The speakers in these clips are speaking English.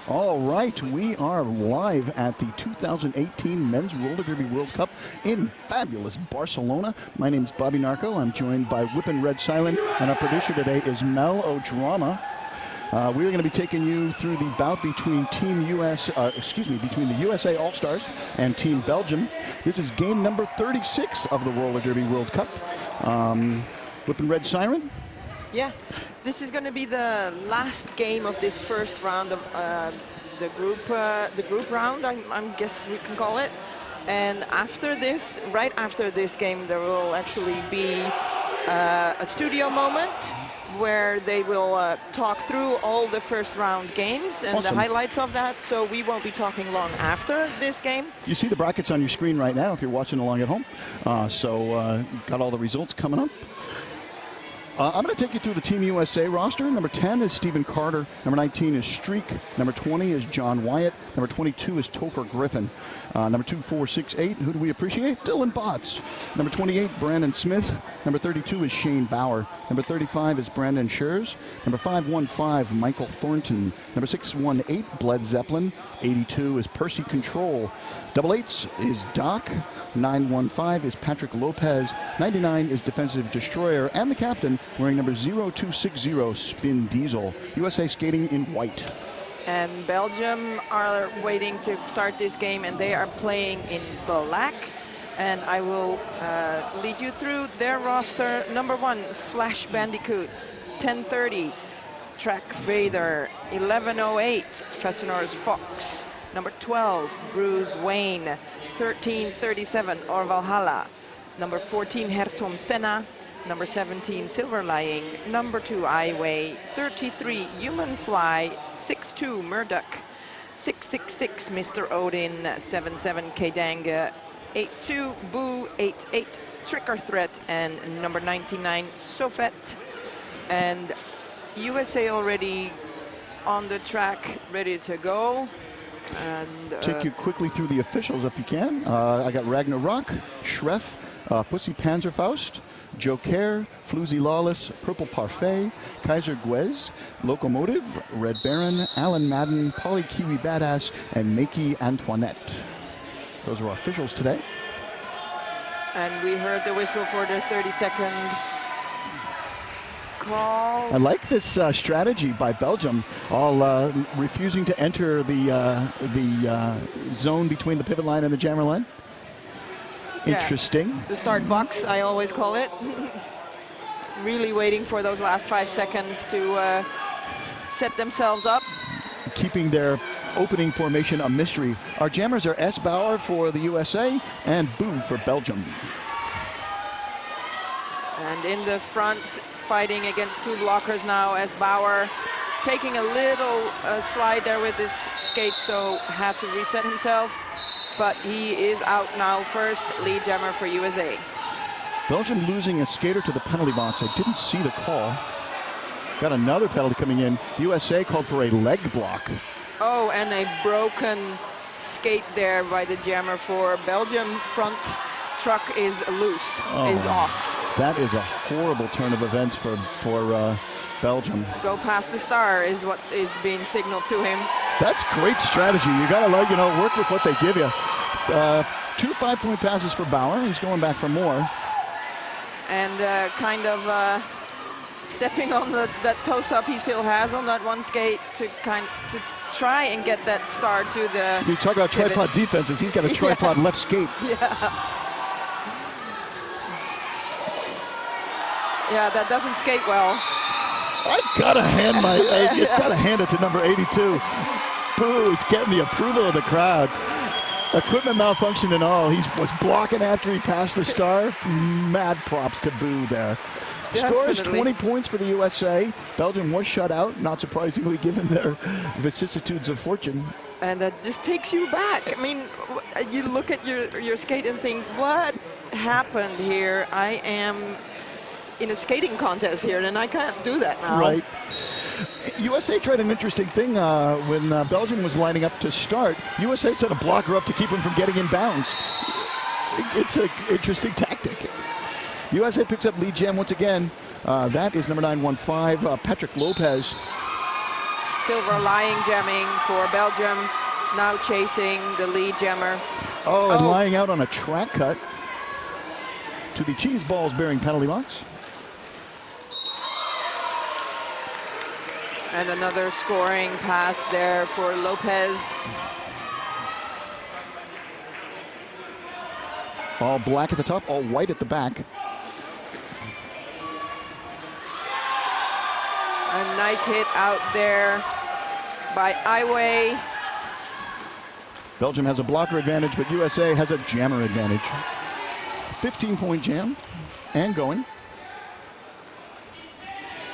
All right, we are live at the 2018 Men's Roller Derby World Cup in fabulous Barcelona. My name is Bobby Narco. I'm joined by Whippin' Red Silent, and our producer today is Mel O'Drama. We are going to be taking you through the bout between between the USA All-Stars and Team Belgium. This is game number 36 of the Roller Derby World Cup. Whippin' Red Siren? Yeah, this is going to be the last game of this first round of the group round, I guess we can call it. And after this, right after this game, there will actually be a studio moment where they will talk through all the first round games and awesome. The highlights of that. So we won't be talking long after this game. You see the brackets on your screen right now if you're watching along at home. Got all the results coming up. I'm going to take you through the Team USA roster. Number 10 is Stephen Carter. Number 19 is Streak. Number 20 is John Wyatt. Number 22 is Topher Griffin. Number 2, 4, 6, 8, who do we appreciate? Dylan Botts. Number 28, Brandon Smith. Number 32 is Shane Bauer. Number 35 is Brandon Schurz. Number 515, Michael Thornton. Number 618, Bled Zeppelin. 82 is Percy Control. Double 8s is Doc. 915 is Patrick Lopez. 99 is Defensive Destroyer. And the captain, wearing number 0260, Spin Diesel. USA skating in white. And Belgium are waiting to start this game, and they are playing in black. And I will lead you through their roster. Number 1, Flash Bandicoot, 1030. Track Vader, 1108, Fessenor's Fox. Number 12, Bruce Wayne, 1337, Orvalhalla. Number 14, Hertom Senna. Number 17, Silver Lying. Number 2, Iway. 33, Human Fly. 62, Murdoch. 666, Mr. Odin. 77, Kedanga. 82, Boo. 88, Trick or Threat. And number 99, Sofet. And USA already on the track, ready to go. And take you quickly through the officials if you can. I got Ragnarok, Schreff, Pussy Panzerfaust, Joe Kerr, Floozy Lawless, Purple Parfait, Kaiser Guez, Locomotive, Red Baron, Alan Madden, Polly Kiwi Badass, and Makey Antoinette. Those are our officials today. And we heard the whistle for the 30-second call. I like this strategy by Belgium, all refusing to enter the zone between the pivot line and the jammer line. Yeah. Interesting. The start box, I always call it. Really waiting for those last 5 seconds to set themselves up. Keeping their opening formation a mystery. Our jammers are S. Bauer for the USA and Boo for Belgium. And in the front, fighting against 2 blockers now, as Bauer taking a little slide there with his skate, so had to reset himself. But he is out now, first lead jammer for USA. Belgium losing a skater to the penalty box. I didn't see the call. Got another penalty coming in. USA called for a leg block. Oh, and a broken skate there by the jammer for Belgium. Front truck is loose, is off. That is a horrible turn of events for Belgium. Go past the star is what is being signaled to him. That's great strategy. You gotta work with what they give you. 2 5-point passes for Bauer. He's going back for more. And kind of stepping on that toe stop he still has on that one skate to try and get that star to the. You talk about pivot. tripod defenses. He's got a tripod left skate. Yeah, that doesn't skate well. I gotta hand it to number 82. Boo, he's getting the approval of the crowd. Equipment malfunction and all. He was blocking after he passed the star. Mad props to Boo there. Score is 20 points for the USA. Belgium was shut out, not surprisingly, given their vicissitudes of fortune. And that just takes you back. I mean, you look at your skate and think, what happened here? I am in a skating contest here, and I can't do that now. Right. USA tried an interesting thing when Belgium was lining up to start. USA set a blocker up to keep him from getting in bounds. It's an interesting tactic. USA picks up lead jam once again. That is number 915, Patrick Lopez. silver lying jamming for Belgium, now chasing the lead jammer. Oh, and lying out on a track cut to the cheese balls bearing penalty box. And another scoring pass there for Lopez. All black at the top, all white at the back. A nice hit out there by Iway. Belgium has a blocker advantage, but USA has a jammer advantage. 15-point jam and going.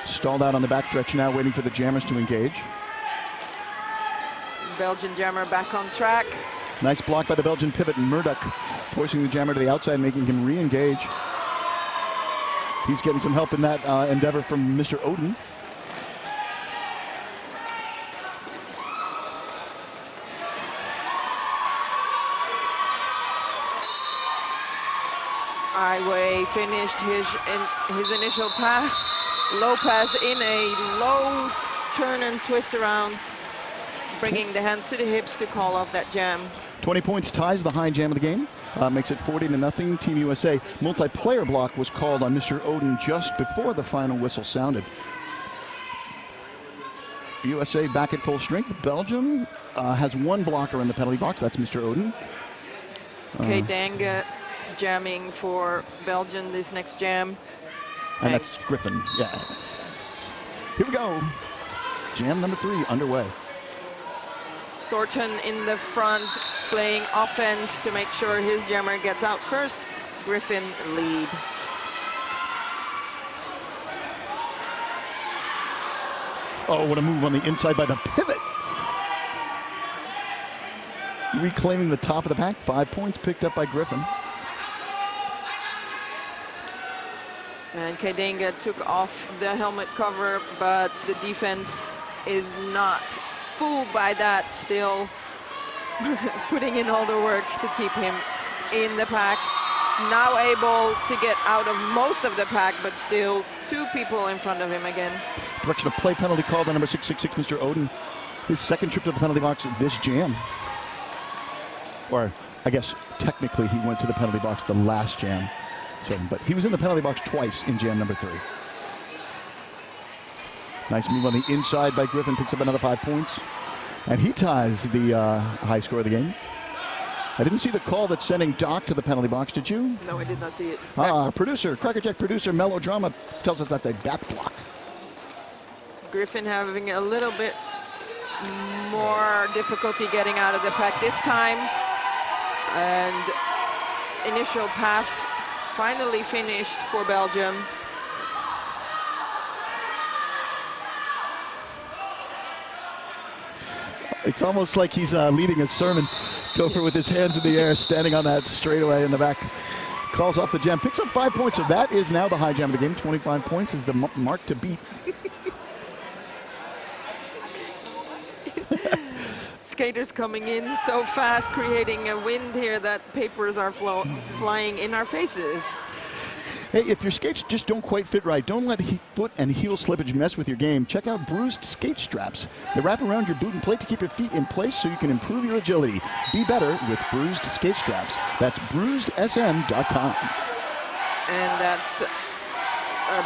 Stalled out on the backstretch now, waiting for the jammers to engage. Belgian jammer back on track. Nice block by the Belgian pivot, Murdoch, forcing the jammer to the outside, making him re-engage. He's getting some help in that endeavor from Mr. Odin. Iway finished his initial pass. Lopez in a low turn and twist around, bringing the hands to the hips to call off that jam. 20 points ties the high jam of the game. Makes it 40-0, Team USA. Multiplayer block was called on Mr. Odin just before the final whistle sounded. USA back at full strength. Belgium has one blocker in the penalty box. That's Mr. Odin. Kedanga jamming for Belgium this next jam. And that's Griffin, yes. Here we go. Jam number 3 underway. Thornton in the front, playing offense to make sure his jammer gets out first. Griffin lead. Oh, what a move on the inside by the pivot. Reclaiming the top of the pack. 5 points picked up by Griffin. And Kedanga took off the helmet cover, but the defense is not fooled by that, still putting in all the works to keep him in the pack. Now able to get out of most of the pack, but still 2 people in front of him again. Direction of play penalty called on number 666, Mr. Odin. His second trip to the penalty box this jam. Or I guess technically he went to the penalty box the last jam. So, but he was in the penalty box twice in jam number 3. Nice move on the inside by Griffin, picks up another 5 points. And he ties the high score of the game. I didn't see the call that's sending Doc to the penalty box, did you? No, I did not see it. Producer, Crackerjack producer, Melodrama tells us that's a back block. Griffin having a little bit more difficulty getting out of the pack this time. And initial pass finally finished for Belgium. It's almost like he's leading a sermon. Topher with his hands in the air, standing on that straightaway in the back. Calls off the jam, picks up 5 points, so that is now the high jam of the game. 25 points is the mark to beat. Skaters coming in so fast, creating a wind here that papers are flying in our faces. Hey, if your skates just don't quite fit right, don't let foot and heel slippage mess with your game. Check out Bruised Skate Straps. They wrap around your boot and plate to keep your feet in place so you can improve your agility. Be better with Bruised Skate Straps. That's bruisedsm.com. And that's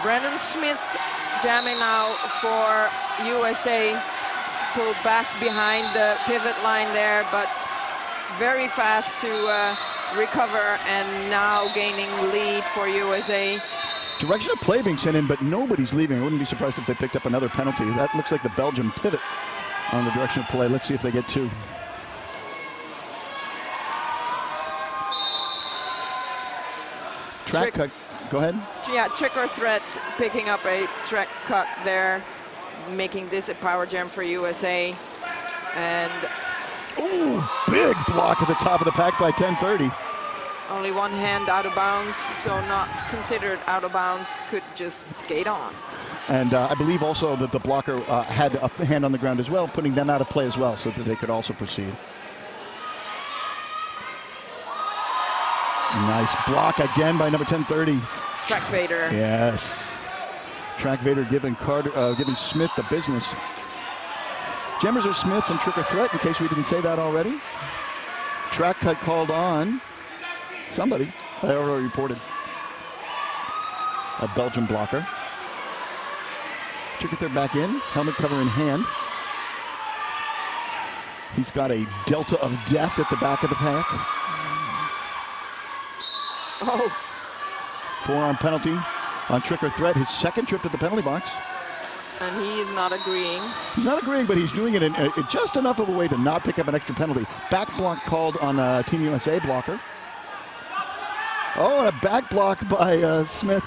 Brandon Smith jamming now for USA. Pulled back behind the pivot line there, but very fast to recover, and now gaining lead for USA. Direction of play being sent in, but nobody's leaving. I wouldn't be surprised if they picked up another penalty. That looks like the Belgian pivot on the direction of play. Let's see if they get 2. Track cut. Go ahead. Yeah, trick or threat, picking up a track cut there, making this a power jam for USA. And ooh, big block at the top of the pack by 1030. only one hand out of bounds, so not considered out of bounds, could just skate on. And I believe also that the blocker had a hand on the ground as well, putting them out of play as well, so that they could also proceed. Nice block again by number 1030. Track Vader. Yes. Track Vader giving Smith the business. Jammers are Smith and Trick or Threat, in case we didn't say that already. Track cut called on somebody. I already reported. A Belgian blocker. Trick or Threat back in, helmet cover in hand. He's got a Delta of Death at the back of the pack. Oh. Forearm penalty on Trick or Threat, his second trip to the penalty box. And he is not agreeing. He's not agreeing, but he's doing it in just enough of a way to not pick up an extra penalty. Back block called on a Team USA blocker. Oh, and a back block by Smith.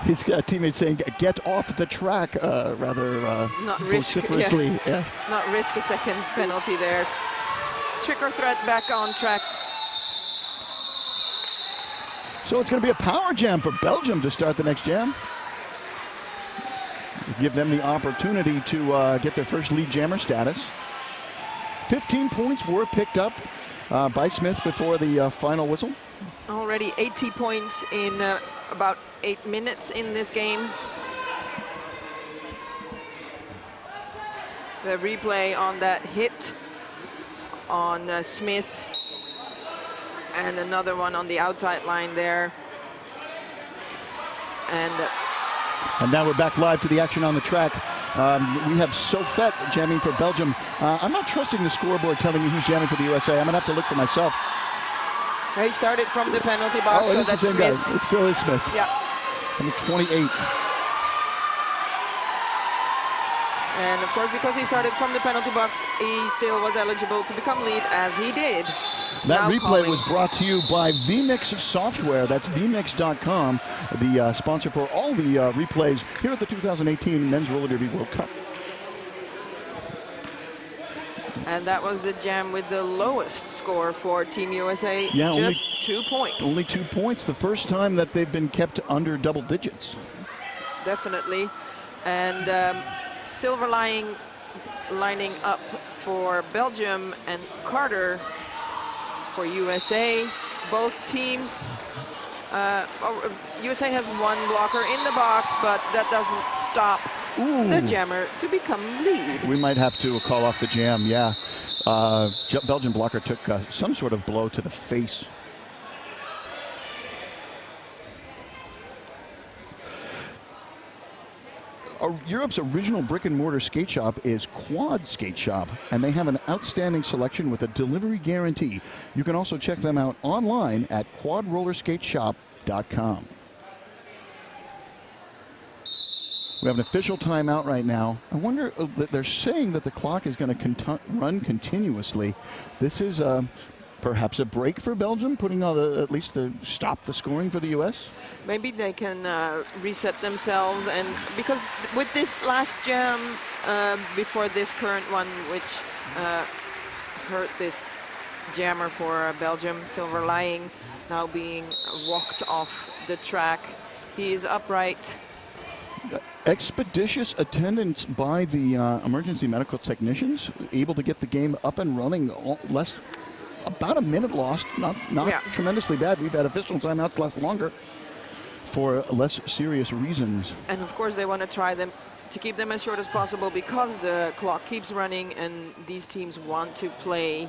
His teammates saying, get off the track, rather not risk, vociferously. Yeah. Yes. Not risk a second penalty there. Trick or Threat back on track. So it's going to be a power jam for Belgium to start the next jam. Give them the opportunity to get their first lead jammer status. 15 points were picked up by Smith before the final whistle. Already 80 points in about 8 minutes in this game. The replay on that hit on Smith, and another one on the outside line there. And now we're back live to the action on the track. We have Sofet jamming for Belgium. I'm not trusting the scoreboard telling me who's jamming for the USA. I'm going to have to look for myself. He started from the penalty box, so that's Smith. Guy. It still is Smith. Yeah. Number 28. And of course, because he started from the penalty box, he still was eligible to become lead, as he did. That replay was brought to you by vMix Software. That's vmix.com, the sponsor for all the replays here at the 2018 Men's Roller Derby World Cup. And that was the jam with the lowest score for Team USA, yeah, just 2 points. Only 2 points, the first time that they've been kept under double digits. Definitely. And silver lining up for Belgium and Carter for USA. Both teams, USA has one blocker in the box, but that doesn't stop the jammer to become lead. We might have to call off the jam, yeah. Belgian blocker took some sort of blow to the face. Europe's original brick-and-mortar skate shop is Quad Skate Shop, and they have an outstanding selection with a delivery guarantee. You can also check them out online at quadrollerskateshop.com. We have an official timeout right now. I wonder, they're saying that the clock is going to run continuously. This is perhaps a break for Belgium, putting on at least to stop the scoring for the U.S.? Maybe they can reset themselves, and because with this last jam before this current one, which hurt this jammer for Belgium, Silver Lying now being walked off the track. He is upright. Expeditious attendance by the emergency medical technicians, able to get the game up and running. About a minute lost, not tremendously bad. We've had official timeouts last longer for less serious reasons. And of course they want to try them to keep them as short as possible because the clock keeps running and these teams want to play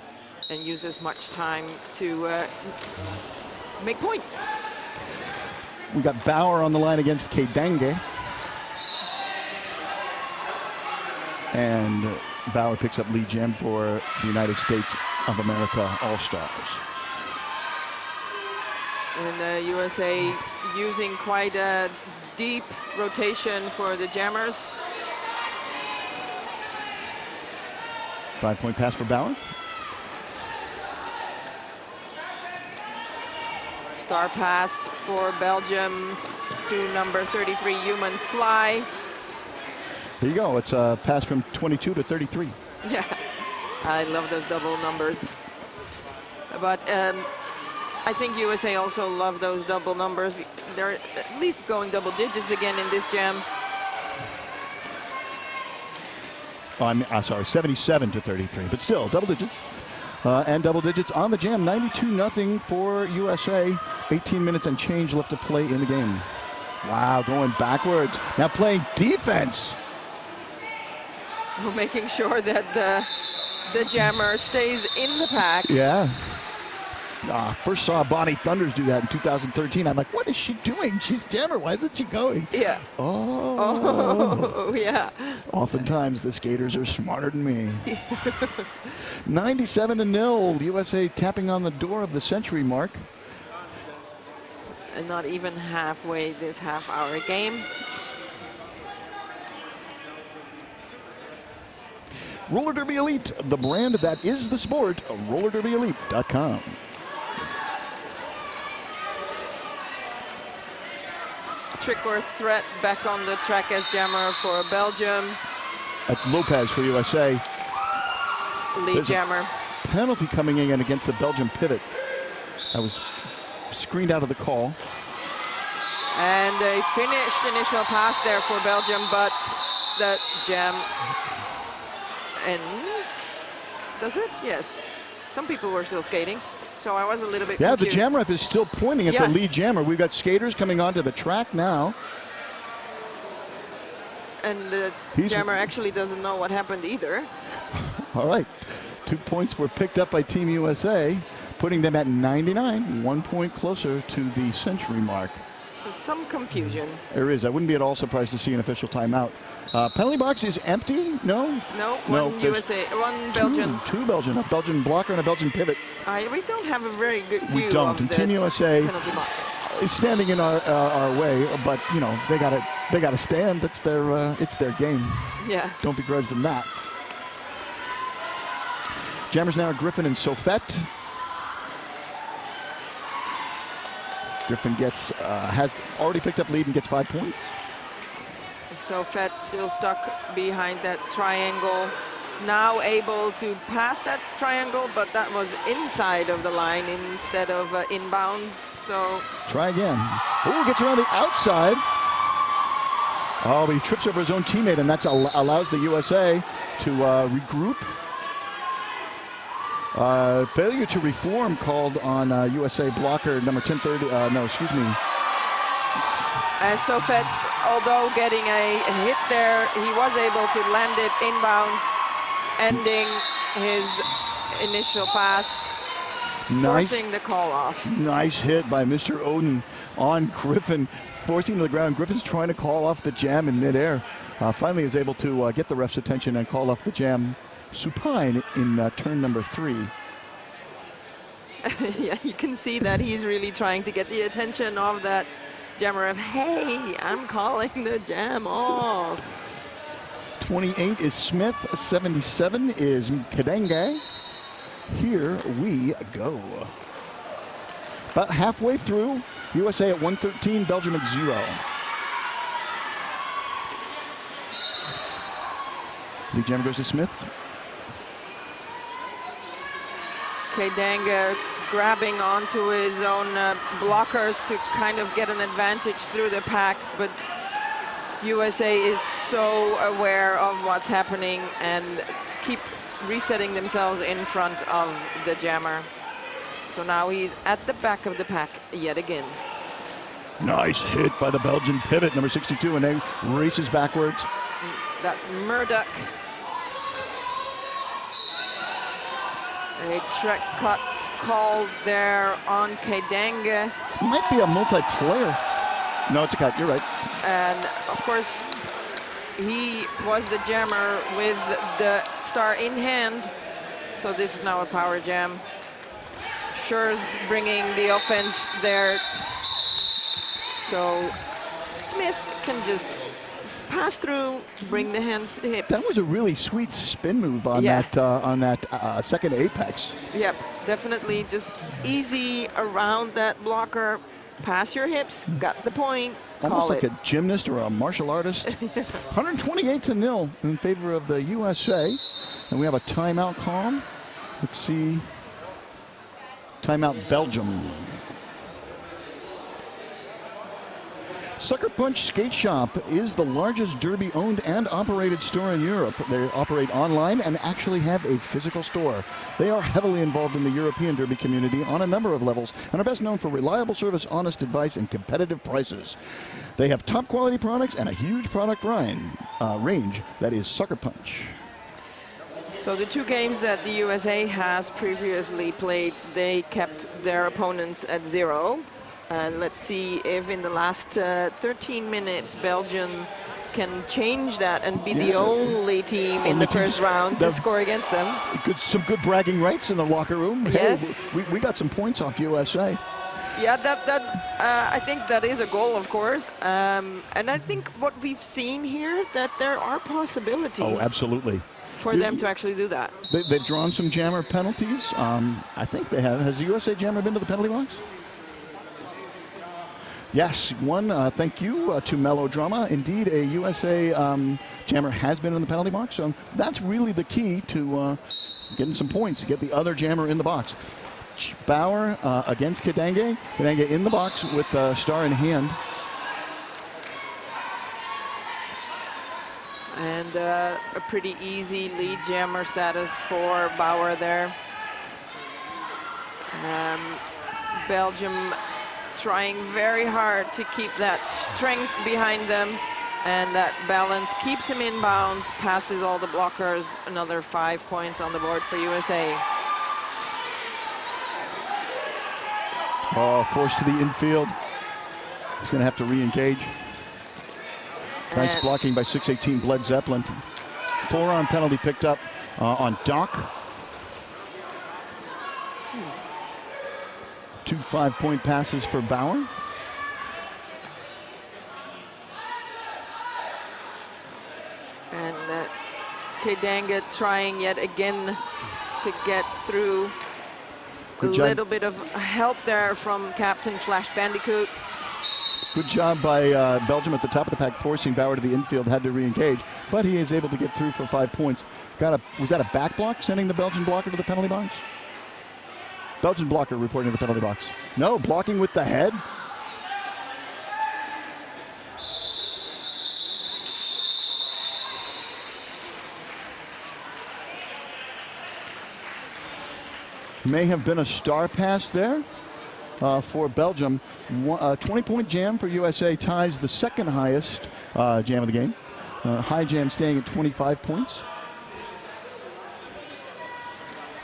and use as much time to make points. We got Bauer on the line against Kedange. And Bauer picks up lead jam for the United States of America All-Stars. And USA using quite a deep rotation for the jammers. 5-point pass for Bauer. Star pass for Belgium to number 33, Human Fly. Here you go. It's a pass from 22 to 33. Yeah, I love those double numbers. But I think USA also love those double numbers. They're at least going double digits again in this jam. Oh, I'm sorry, 77 to 33, but still double digits. And double digits on the jam, 92-0 for USA. 18 minutes and change left to play in the game. Wow, going backwards. Now playing defense. Making sure that the jammer stays in the pack. Yeah. First saw Bonnie Thunders do that in 2013. I'm like, what is she doing? She's jammer. Why isn't she going? Yeah. Oh. Yeah. Oftentimes the skaters are smarter than me. 97-0. USA tapping on the door of the century mark. And not even halfway this half-hour game. Roller Derby Elite, the brand that is the sport. RollerDerbyElite.com. Trick or threat back on the track as jammer for Belgium. That's Lopez for USA. Lead There's jammer. Penalty coming in against the Belgian pivot. That was screened out of the call. And a finished initial pass there for Belgium, but the jam ends. Does it? Yes. Some people were still skating, so I was a little bit confused. The jam ref is still pointing at the lead jammer. We've got skaters coming onto the track now. And the jammer actually doesn't know what happened either. All right. 2 points were picked up by Team USA, putting them at 99, 1 point closer to the century mark. Some confusion. There is. I wouldn't be at all surprised to see an official timeout. Penalty box is empty? No? No, one USA, one Belgian. Two Belgian, a Belgian blocker and a Belgian pivot. We don't have a very good view of the Team USA penalty box. Is standing in our way, but you know they gotta stand. It's their game. Yeah. Don't begrudge them that. Jammers now are Griffin and Sofet. Griffin has already picked up lead and gets 5 points. Sofet still stuck behind that triangle. Now able to pass that triangle, but that was inside of the line instead of inbounds. So try again. Oh, gets around the outside. Oh, but he trips over his own teammate, and that allows the USA to regroup. Failure to reform called on USA blocker number 1030. No, excuse me. And Sofet, although getting a hit there, he was able to land it inbounds, ending his initial pass, forcing the call off. Nice hit by Mr. Oden on Griffin, forcing him to the ground. Griffin's trying to call off the jam in midair. Finally is able to get the ref's attention and call off the jam supine in turn number 3. Yeah, you can see that he's really trying to get the attention of that jammer of, hey, I'm calling the jam off. 28 is Smith, 77 is Kadenge. Here we go. About halfway through, USA at 113, Belgium at 0. The jam goes to Smith. Kadenge grabbing onto his own blockers to kind of get an advantage through the pack, but USA is so aware of what's happening and keep resetting themselves in front of the jammer. So now he's at the back of the pack yet again. Nice hit by the Belgian pivot, number 62, and then races backwards. That's Murdoch. A track cut called there on Kadenge. Might be a multiplayer. No, it's a cut, you're right. And of course, he was the jammer with the star in hand. So this is now a power jam. Schurz bringing the offense there. So Smith can just pass through, bring the hands, the hips. That was a really sweet spin move on that second apex. Yep, definitely just easy around that blocker. Pass your hips, got the point. Almost like a gymnast or a martial artist. 128-0 in favor of the USA. And we have a timeout call. Let's see. Timeout Belgium. Sucker Punch Skate Shop is the largest derby owned and operated store in Europe. They operate online and actually have a physical store. They are heavily involved in the European derby community on a number of levels and are best known for reliable service, honest advice, and competitive prices. They have top quality products and a huge product range that is Sucker Punch. So the two games that the USA has previously played, they kept their opponents at 0. And let's see if in the last 13 minutes Belgium can change that and be the only team in the first round to score against them. Some good bragging rights in the locker room. Yes. Hey, we got some points off USA. Yeah, I think that is a goal, of course. And I think what we've seen here, that there are possibilities. Oh, absolutely. For them to actually do that. They've drawn some jammer penalties. I think they have. Has the USA jammer been to the penalty box? Yes, one. Thank you to Melodrama. Indeed, a USA jammer has been in the penalty box. So that's really the key to getting some points, to get the other jammer in the box. Bauer against Kadange. Kadange in the box with star in hand. And a pretty easy lead jammer status for Bauer there. Belgium trying very hard to keep that strength behind them, and that balance keeps him in bounds, passes all the blockers. Another 5 points on the board for USA. Oh, forced to the infield. He's going to have to re-engage. Nice blocking by 6'18" Bled Zeppelin. Forearm penalty picked up on Doc. 2 5-point passes for Bauer. And Kadange trying yet again to get through. Good a job. Little bit of help there from Captain Flash Bandicoot. Good job by Belgium at the top of the pack, forcing Bauer to the infield, had to re-engage, but he is able to get through for 5 points. Was that a back block, sending the Belgian blocker to the penalty box? Belgian blocker reporting to the penalty box. No, blocking with the head. May have been a star pass there for Belgium. 20-point jam for USA ties the second highest jam of the game. High jam staying at 25 points.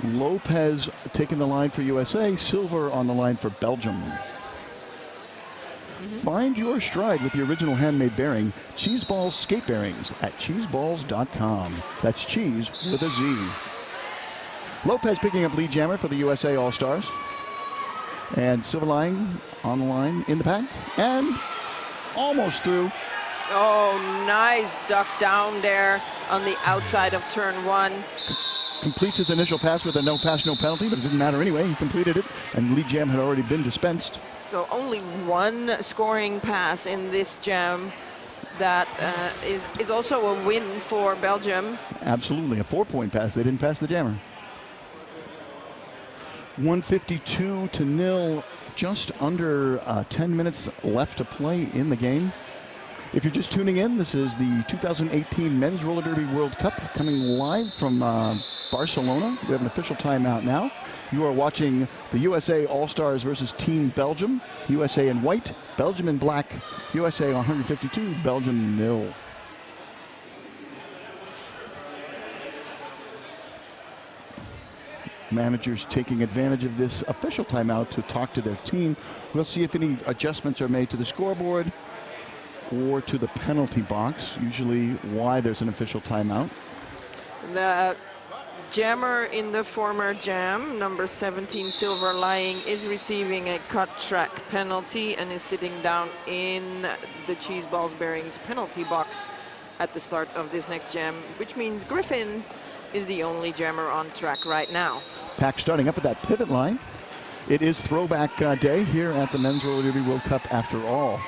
Lopez taking the line for USA. Silver on the line for Belgium. Find your stride with the original handmade bearing, Cheese Balls skate bearings at cheeseballs.com. That's cheese with a Z. Lopez picking up lead jammer for the USA All-Stars. And Silverline on the line in the pack. And almost through. Oh, nice duck down there on the outside of turn 1. Completes his initial pass with a no pass, no penalty, but it didn't matter anyway. He completed it, and lead jam had already been dispensed. So only one scoring pass in this jam. That is also a win for Belgium. Absolutely, a 4-point pass. They didn't pass the jammer. 152-0, just under 10 minutes left to play in the game. If you're just tuning in, this is the 2018 Men's Roller Derby World Cup coming live from Barcelona. We have an official timeout now. You are watching the USA All-Stars versus Team Belgium. USA in white, Belgium in black. USA 152, Belgium 0. Managers taking advantage of this official timeout to talk to their team. We'll see if any adjustments are made to the scoreboard or to the penalty box. Usually why there's an official timeout. The jammer in the former jam, number 17, Silver Lying, is receiving a cut track penalty and is sitting down in the Cheese Balls Bearings penalty box at the start of this next jam, which means Griffin is the only jammer on track right now. Pack starting up at that pivot line. It is throwback day here at the Men's Roller Derby World Cup after all.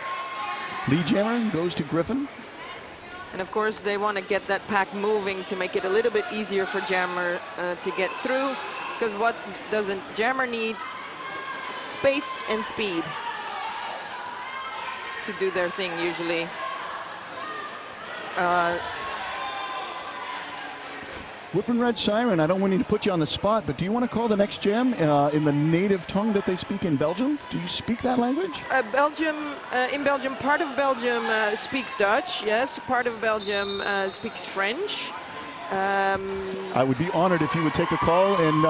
Lead jammer goes to Griffin. And of course they want to get that pack moving to make it a little bit easier for jammer to get through, because what doesn't jammer need? Space and speed to do their thing usually. Whipping Red Siren, I don't want to put you on the spot, but do you want to call the next jam in the native tongue that they speak in Belgium? Do you speak that language? In Belgium, part of Belgium speaks Dutch, yes. Part of Belgium speaks French. I would be honored if you would take a call in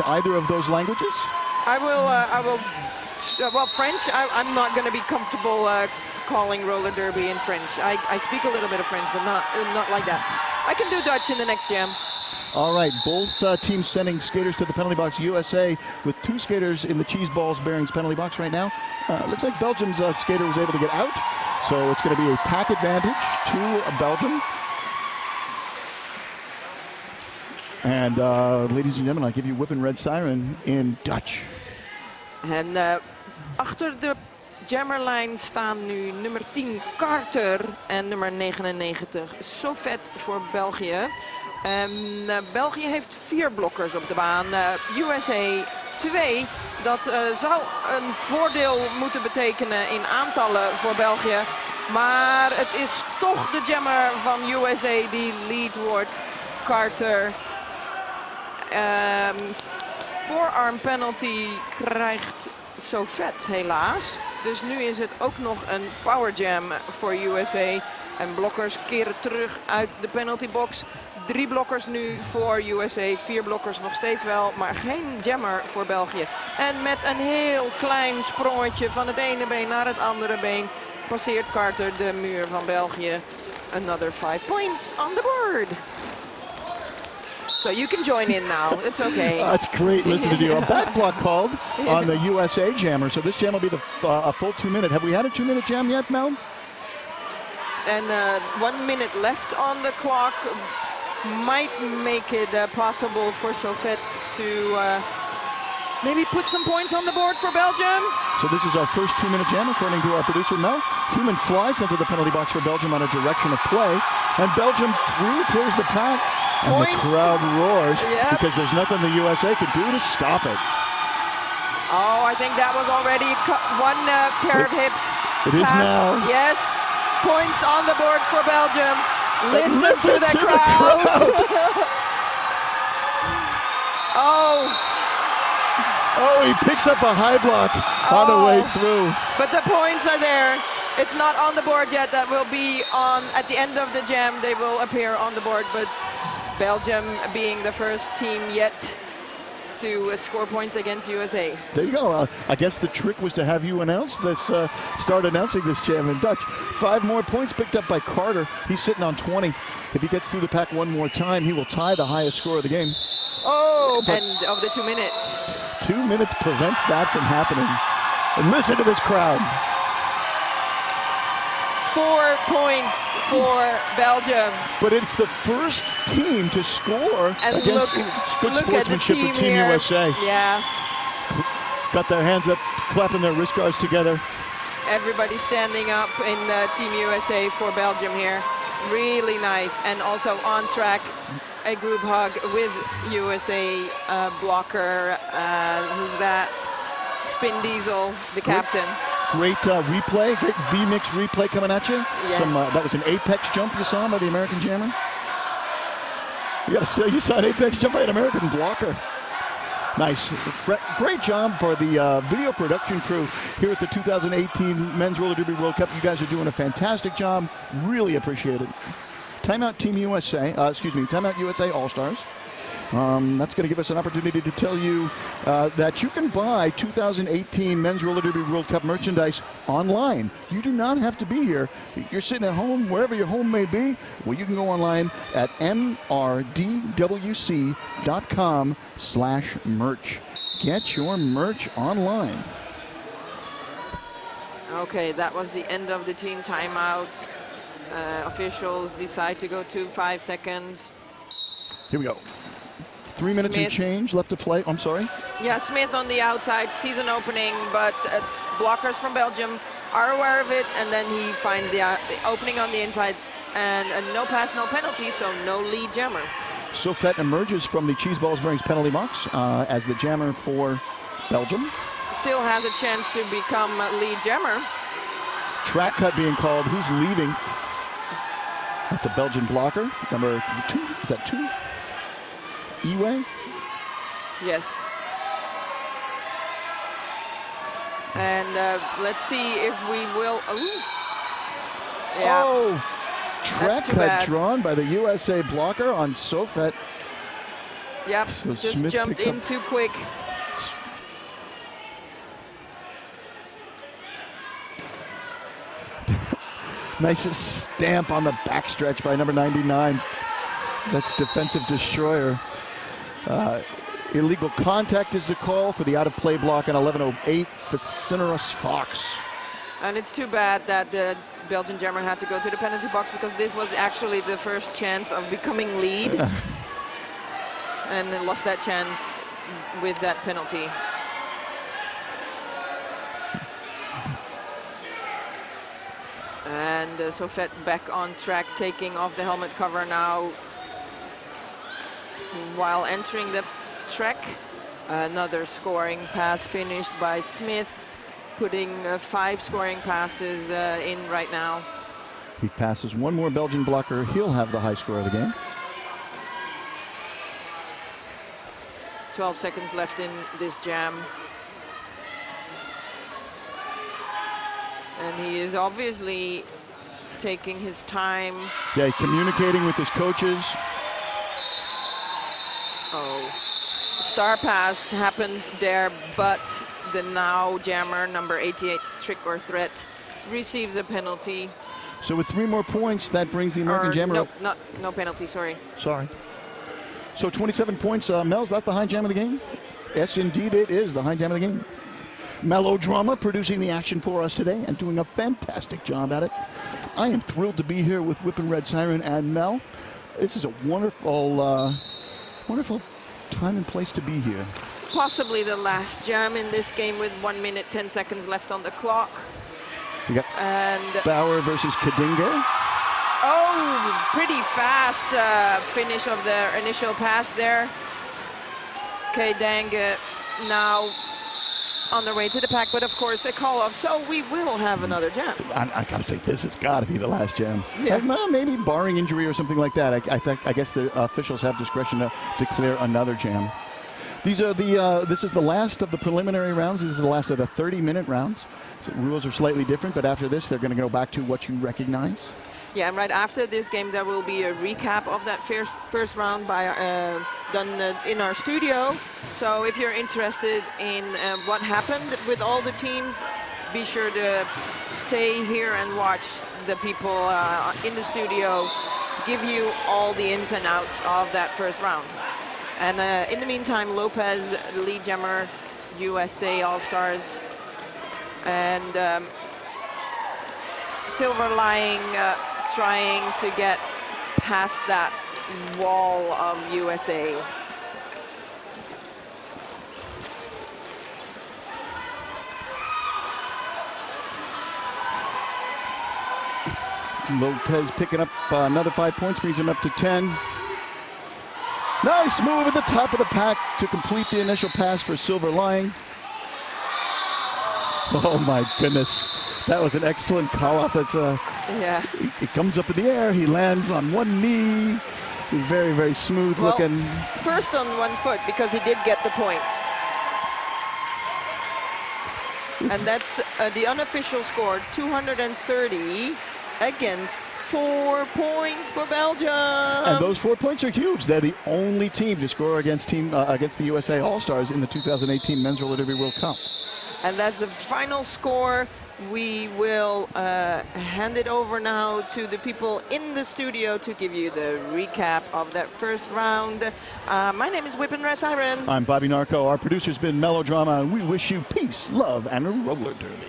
either of those languages. I will. Well, French. I'm not going to be comfortable calling roller derby in French. I speak a little bit of French, but not like that. I can do Dutch in the next jam. All right, both teams sending skaters to the penalty box. USA with 2 skaters in the cheese balls bearings penalty box right now. Looks like Belgium's skater was able to get out, so it's going to be a pack advantage to Belgium. And ladies and gentlemen, I give you whip and red siren in Dutch. En achter de jammerlijn staan nu nummer 10 Carter en nummer 99 Sofet voor België. België heeft 4 blokkers op de baan. USA 2. Dat zou een voordeel moeten betekenen in aantallen voor België. Maar het is toch de jammer van USA die lead wordt. Carter. Voorarm penalty krijgt Sofet helaas. Dus nu is het ook nog een power jam voor USA. En blokkers keren terug uit de penalty box. 3 blokkers nu voor USA, 4 blokkers nog steeds wel, maar geen jammer voor België. En met een heel klein sprongetje van het ene been naar het andere been passeert Carter de muur van België. Another 5 points on the board. So you can join in now. It's okay. That's great listening to you. A back block called on the USA jammer. So this jam will be a full 2-minute. Have we had a 2-minute jam yet, Mel? And 1 minute left on the clock might make it possible for Sofet to maybe put some points on the board for Belgium. So this is our first 2-minute jam, according to our producer, Mel. Human flies into the penalty box for Belgium on a direction of play. And Belgium clears the pack. And Points. The crowd roars because there's nothing the USA could do to stop it. Oh, I think that was already one pair of hips. It is now. Yes, points on the board for Belgium. Listen to the crowd. Oh, he picks up a high block on the way through. But the points are there. It's not on the board yet. That will be on at the end of the jam. They will appear on the board, but Belgium being the first team yet to score points against USA. There you go. I guess the trick was to have you announce this, start announcing this jam in Dutch. 5 more points picked up by Carter. He's sitting on 20. If he gets through the pack one more time, he will tie the highest score of the game. Oh, but end of the 2 minutes. 2 minutes prevents that from happening. And listen to this crowd. 4 points for Belgium. But it's the first team to score and against good sportsmanship for Team here. USA. Yeah. Got their hands up, clapping their wrist guards together. Everybody standing up in Team USA for Belgium here. Really nice. And also on track, a group hug with USA blocker. Who's that? Spin Diesel, the captain. Great replay, great V-mix replay coming at you. Yes. That was an apex jump you saw by the American jammer. You saw an apex jump by an American blocker. Nice. Great job for the video production crew here at the 2018 Men's Roller Derby World Cup. You guys are doing a fantastic job. Really appreciate it. Timeout Team USA, Timeout USA All-Stars. That's going to give us an opportunity to tell you that you can buy 2018 Men's Roller Derby World Cup merchandise online. You do not have to be here. You're sitting at home, wherever your home may be. Well, you can go online at MRDWC.com/merch. Get your merch online. Okay, that was the end of the team timeout. Officials decide to go to 5 seconds. Here we go. 3 minutes and change left to play. I'm sorry. Yeah, Smith on the outside sees an opening, but blockers from Belgium are aware of it, and then he finds the opening on the inside, and no pass, no penalty, so no lead jammer. Sofet emerges from the cheese balls bearings penalty box as the jammer for Belgium. Still has a chance to become lead jammer. Track cut being called. Who's leaving? That's a Belgian blocker. Number 2. Is that 2? Eway? Yes. And let's see if we will. Ooh. Yeah. Oh! track cut drawn by the USA blocker on Sofet. Yep, So just Smith jumped in too quick. Nice stamp on the backstretch by number 99. That's defensive destroyer. Illegal contact is the call for the out-of-play block on 11:08 for Cineros Fox. And it's too bad that the Belgian jammer had to go to the penalty box, because this was actually the first chance of becoming lead. And they lost that chance with that penalty. And Sofet back on track, taking off the helmet cover now. While entering the track, another scoring pass finished by Smith, putting 5 scoring passes in right now. He passes one more Belgian blocker. He'll have the high score of the game. 12 seconds left in this jam. And he is obviously taking his time. Yeah, communicating with his coaches. Oh, star pass happened there, but the now jammer, number 88, Trick or Threat, receives a penalty. So with 3 more points, that brings the American jammer up. No penalty, sorry. Sorry. So 27 points. Mel's, that's the high jam of the game? Yes, indeed, it is the high jam of the game. Melodrama producing the action for us today and doing a fantastic job at it. I am thrilled to be here with Whippin' Red Siren and Mel. This is a wonderful, wonderful time and place to be here. Possibly the last jam in this game with 1 minute, 10 seconds left on the clock. We got Bauer versus Kadinga. Oh, pretty fast finish of the initial pass there. Kadinga now on the way to the pack, but of course a call-off, so we will have another jam. I gotta say, this has got to be the last jam. Yeah. Well, maybe barring injury or something like that. I guess the officials have discretion to declare another jam. These are this is the last of the preliminary rounds. This is the last of the 30-minute rounds. So rules are slightly different, but after this, they're going to go back to what you recognize. Yeah, and right after this game, there will be a recap of that first round by done in our studio. So if you're interested in what happened with all the teams, be sure to stay here and watch the people in the studio give you all the ins and outs of that first round. And in the meantime, Lopez, lead jammer, USA All-Stars, and Silver Lying trying to get past that wall of USA. Lopez picking up another 5 points, brings him up to 10. Nice move at the top of the pack to complete the initial pass for Silver Lying. Oh my goodness. That was an excellent call-off. That's yeah. It comes up in the air. He lands on one knee. Very, very smooth looking. First on 1 foot, because he did get the points. And that's the unofficial score, 230 against 4 points for Belgium. And those 4 points are huge. They're the only team to score against the USA All-Stars in the 2018 Men's Roller Derby World Cup. And that's the final score. We will hand it over now to the people in the studio to give you the recap of that first round. My name is Whippin' Red Siren. I'm Bobby Narco. Our producer's been Melodrama, and we wish you peace, love, and a roller derby.